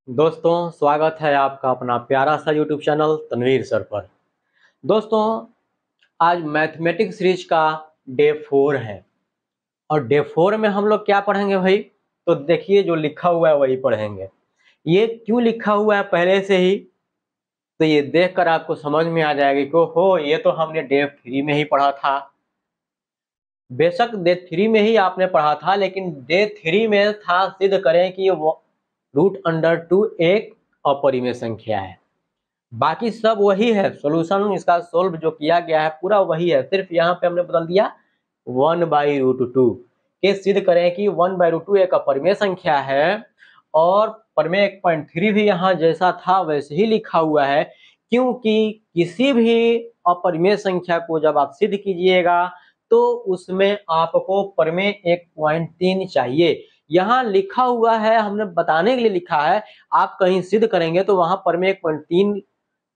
दोस्तों, स्वागत है आपका अपना प्यारा सा यूट्यूब चैनल तनवीर सर पर। दोस्तों, आज मैथमेटिक्स सीरीज का डे 4 है और डे 4 में हम लोग क्या पढ़ेंगे भाई? तो देखिए, जो लिखा हुआ है वही पढ़ेंगे। ये क्यों लिखा हुआ है पहले से ही, तो ये देखकर आपको समझ में आ जाएगा कि ओहो, ये तो हमने डे 3 में ही पढ़ा था। बेशक डे 3 में ही आपने पढ़ा था, लेकिन डे 3 में था सिद्ध करें कि √2 एक अपरिमेय संख्या है। बाकी सब वही है, सॉल्यूशन इसका सोल्व जो किया गया है पूरा वही है, सिर्फ यहाँ पे हमने बदल दिया 1/√2 के सिद्ध करें कि 1/√2 एक अपरिमेय संख्या है। और प्रमेय 1.3 भी यहाँ जैसा था वैसे ही लिखा हुआ है, क्योंकि किसी भी अपरिमेय संख्या को जब आप सिद्ध कीजिएगा तो उसमें आपको प्रमेय 1.3 चाहिए। यहाँ लिखा हुआ है, हमने बताने के लिए लिखा है। आप कहीं सिद्ध करेंगे तो वहां प्रमेय 1.3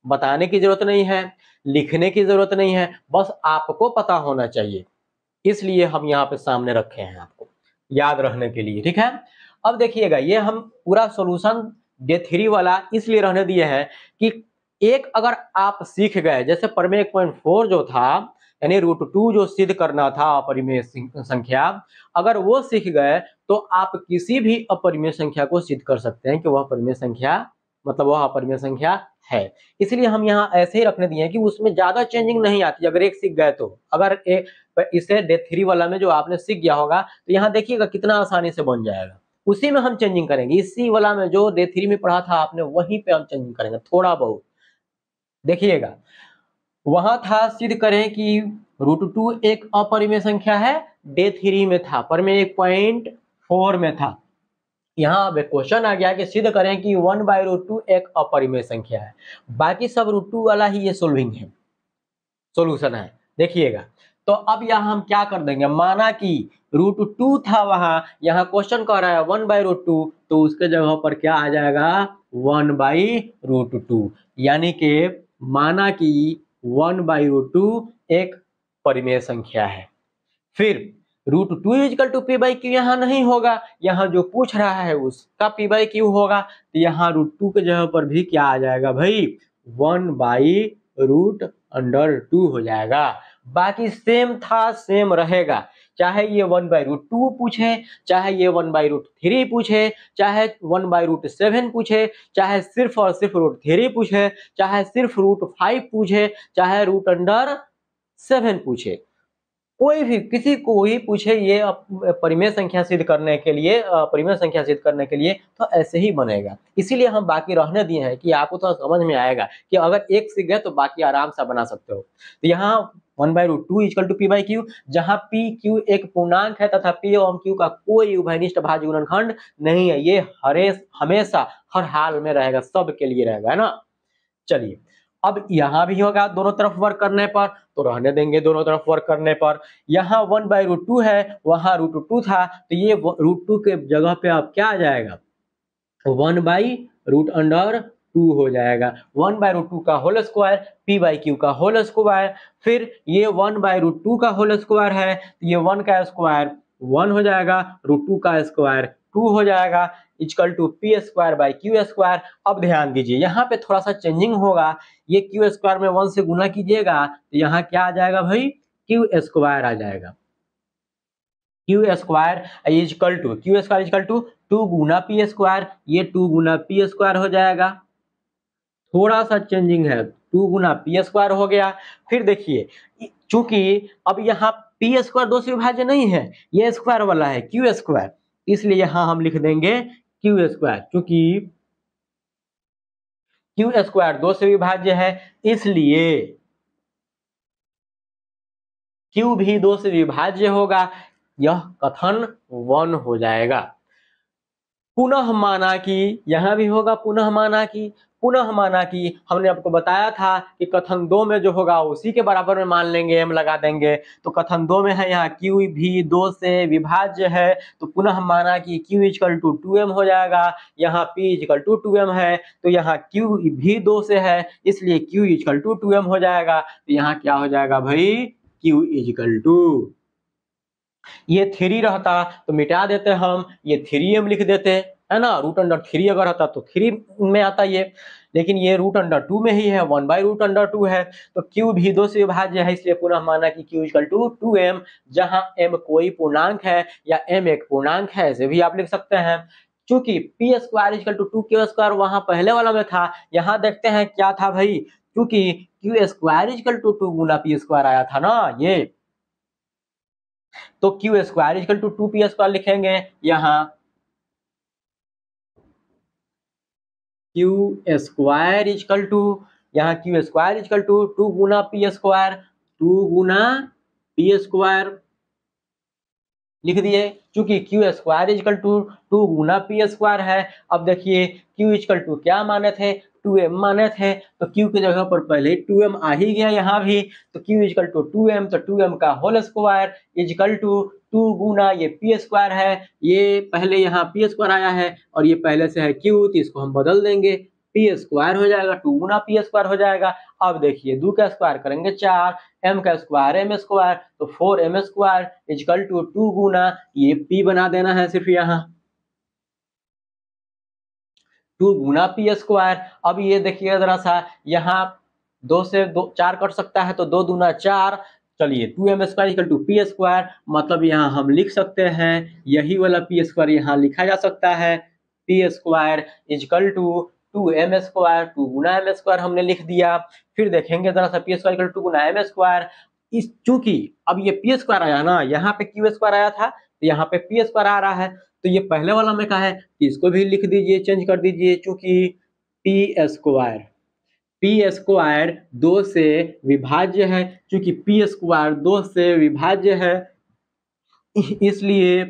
बताने की जरूरत नहीं है, लिखने की जरूरत नहीं है, बस आपको पता होना चाहिए। इसलिए हम यहाँ पे सामने रखे हैं आपको याद रहने के लिए, ठीक है। अब देखिएगा, ये हम पूरा सॉल्यूशन डे 3 वाला इसलिए रहने दिए हैं कि एक अगर आप सीख गए, जैसे प्रमेय 1.4 जो था, यानी √2 जो सिद्ध करना था अपरिमेय संख्या, अगर वो सीख गए तो आप किसी भी अपरिमेय संख्या को सिद्ध कर सकते हैं कि वह अपरिमेय संख्या, मतलब वह अपरिमेय संख्या है। इसलिए हम यहाँ ऐसे ही रखने दिए हैं कि उसमें ज्यादा चेंजिंग नहीं आती। अगर एक सीख गए तो, अगर इसे डे 3 वाला में जो आपने सीख गया होगा तो यहाँ देखिएगा कितना आसानी से बन जाएगा। उसी में हम चेंजिंग करेंगे, इसी वाला में जो डे 3 में पढ़ा था आपने वहीं पे हम चेंजिंग करेंगे थोड़ा बहुत। देखिएगा, वहां था सिद्ध करें कि √2 एक अपरिमेय संख्या है, डे 3 में था, प्रमेय 1.4 में था। यहाँ अब क्वेश्चन आ गया कि सिद्ध करें कि 1/√2 एक अपरिमेय संख्या है। बाकी सब √2 वाला ही ये सोल्विंग है, सॉल्यूशन है। देखिएगा, तो अब यहाँ हम क्या कर देंगे, माना कि √2 था वहां, यहाँ क्वेश्चन कह रहा है 1/√2, तो उसके जगह पर क्या आ जाएगा 1/√2। यानी कि माना कि 1/√2 एक परिमेय संख्या है। फिर √2 इजकल टू p/q यहाँ नहीं होगा, यहाँ जो पूछ रहा है उसका p/q होगा, तो यहाँ √2 के जगह पर भी क्या आ जाएगा भाई 1/√2 हो जाएगा। बाकी सेम था सेम रहेगा, चाहे ये 1/√2 पूछे, चाहे ये 1/√3 पूछे, चाहे 1/√7 पूछे, चाहे सिर्फ और सिर्फ √3 पूछे, चाहे सिर्फ √5 पूछे, चाहे √7 पूछे, कोई भी किसी को ही पूछे ये परिमेय संख्या सिद्ध करने के लिए, परिमेय संख्या सिद्ध करने के लिए तो ऐसे ही बनेगा। इसीलिए हम बाकी रहने दिए हैं कि आपको तो समझ में आएगा कि अगर एक सीख गए तो बाकी आराम से बना सकते हो। तो यहाँ 1/√2 इक्वल टू p/q, जहाँ p q एक पूर्णांक है तथा p एवं q का कोई उभयनिष्ठ भाज्य गुणनखंड नहीं है, ये हमेशा हर हाल में रहेगा, सब के लिए रहेगा, है ना। चलिए, अब यहाँ भी होगा दोनों तरफ वर्क करने पर, तो रहने देंगे दोनों तरफ वर्क करने पर। यहाँ 1/√2 है, वहां √2 था, तो ये √2 के जगह पे अब क्या आ जाएगा 1/√2 हो जाएगा। 1/√2 का होल स्क्वायर p/q का होल स्क्वायर, फिर ये 1/√2 का होल स्क्वायर है, ये 1 का स्क्वायर 1 हो जाएगा, √2 का स्क्वायर 2 हो जाएगा, इक्वल टू p²/q²। अब ध्यान दीजिए, यहाँ पे थोड़ा सा चेंजिंग होगा, ये q² में 1 से गुना कीजिएगा तो यहाँ क्या आ जाएगा भाई q² आ जाएगा। q² 2 गुना p², ये 2 गुना p² हो जाएगा। थोड़ा सा चेंजिंग है, 2 गुना p² हो गया। फिर देखिए, चूंकि अब यहाँ p² 2 से विभाज्य नहीं है, ये स्क्वायर वाला है q², इसलिए यहाँ हम लिख देंगे q²। चूंकि q² 2 से विभाज्य है, इसलिए q भी 2 से विभाज्य होगा, यह कथन 1 हो जाएगा। पुनः माना कि यहाँ भी होगा, पुनः माना कि हमने आपको बताया था कि कथन 2 में जो होगा उसी के बराबर में मान लेंगे, m लगा देंगे। तो कथन 2 में है यहाँ q भी 2 से विभाज्य है, तो पुनः माना कि q इक्वल टू 2m हो जाएगा। यहाँ p इक्वल टू 2m है, तो यहाँ q भी 2 से है, इसलिए q इक्वल टू 2m हो जाएगा। तो यहाँ क्या हो जाएगा भाई q इक्वल टू, ये 3 रहता तो मिटा देते हम, ये 3m लिख देते, है ना। √3 अगर आता तो 3 में आता ये, लेकिन ये √2 में ही है, 1/√2 है। तो q भी 2 से विभाज्य है, इसलिए पुनः माना कि q = 2m, जहां m कोई पूर्णांक है या m एक पूर्णांक है, ऐसे भी आप लिख सकते हैं। चूंकि p² = 2q² वहां पहले वाला में था, यहाँ देखते हैं क्या था भाई, क्योंकि q² = 2 गुना p² आया था ना ये, तो q² = 2p² लिखेंगे यहाँ। q² यहाँ q² 2 गुना p², 2 गुना p² लिख दिए, क्योंकि q² 2 गुना p² है। अब देखिए q क्या माने थे, 2m माने थे, तो q की जगह पर पहले 2m आ ही गया यहाँ भी, तो q 2m, तो 2m का होल स्क्वायर इक्वल टू 2 गुना ये p² है, ये पहले यहाँ p² आया है और ये पहले से है q, तो इसको हम बदल देंगे, p² हो जाएगा, 2 गुना p² हो जाएगा। अब देखिए 2 का स्क्वायर करेंगे 4, m का स्क्वायर m², तो 4m² इक्वल टू 2 गुना ये p बना देना है सिर्फ यहाँ, 2 गुना p²। अब ये देखिए जरा सा, यहाँ 2 से 4 कट सकता है, तो 2 दूना 4, चलिए 2m² इक्वल टू p², मतलब यहाँ हम लिख सकते हैं यही वाला p² यहाँ लिखा जा सकता है, p² equal to 2m², 2 Guna m² हमने लिख दिया। फिर देखेंगे जरा सा, p² equal to 2 Guna m², इस चूंकि अब ये p² आया ना, यहाँ पे q² आया था, तो यहाँ पे p² आ रहा है, तो ये पहले वाला में का है, इसको भी लिख दीजिए, चेंज कर दीजिए, चूंकि p² 2 से विभाज्य है, चूंकि p² 2 से विभाज्य है, इसलिए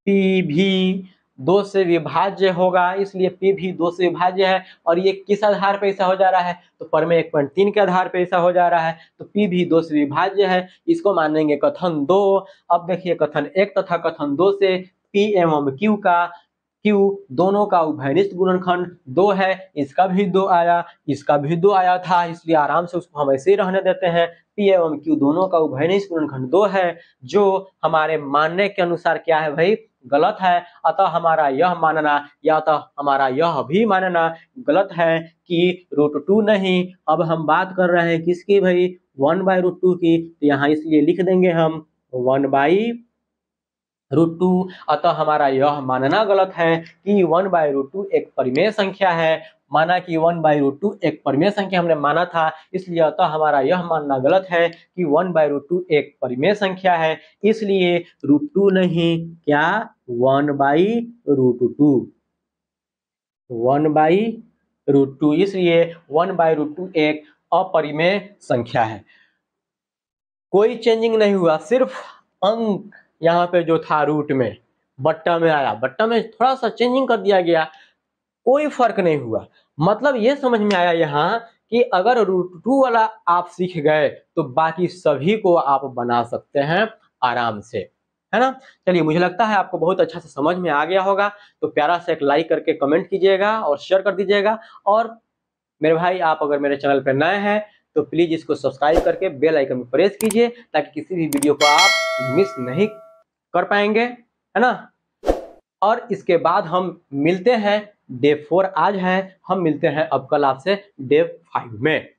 p भी 2 से विभाज्य होगा, इसलिए p भी 2 से विभाज्य है। और ये किस आधार पे ऐसा हो जा रहा है, तो प्रमेय 1.3 के आधार पे ऐसा हो जा रहा है, तो p भी 2 से विभाज्य है, इसको मानेंगे कथन 2। अब देखिए कथन 1 तथा कथन 2 से p एवं q दोनों का उभयनिष्ठ गुणनखंड 2 है, इसका भी 2 आया, इसका भी 2 आया था, इसलिए आराम से उसको हम ऐसे ही रहने देते हैं। p एवं q दोनों का उभयनिष्ठ गुणनखंड 2 है, जो हमारे मानने के अनुसार क्या है भाई, गलत है। अतः हमारा यह मानना या अतः हमारा यह भी मानना गलत है कि √2 नहीं। अब हम बात कर रहे हैं किसकी भाई, 1/√2 की, तो यहाँ इसलिए लिख देंगे हम 1/√2। अतः हमारा यह मानना गलत है कि 1/√2 एक परिमेय संख्या है, माना कि 1/√2 एक परिमेय संख्या हमने माना था, इसलिए अतः हमारा यह मानना गलत है कि 1/√2 एक परिमेय संख्या है, इसलिए √2 नहीं, क्या 1/√2, 1/√2, इसलिए 1/√2 एक अपरिमेय संख्या है। कोई चेंजिंग नहीं हुआ, सिर्फ अंक यहाँ पे जो था रूट में बट्टा में आया, बट्टा में थोड़ा सा चेंजिंग कर दिया गया, कोई फर्क नहीं हुआ। मतलब ये समझ में आया यहाँ कि अगर √2 वाला आप सीख गए तो बाकी सभी को आप बना सकते हैं आराम से, है ना। चलिए, मुझे लगता है आपको बहुत अच्छा से समझ में आ गया होगा, तो प्यारा से एक लाइक करके कमेंट कीजिएगा और शेयर कर दीजिएगा। और मेरे भाई, आप अगर मेरे चैनल पर नए हैं तो प्लीज इसको सब्सक्राइब करके बेल आइकन पर प्रेस कीजिए, ताकि किसी भी वीडियो को आप मिस नहीं कर पाएंगे, है ना। और इसके बाद हम मिलते हैं डे 4 आज है, हम मिलते हैं अब कल आपसे डे 5 में।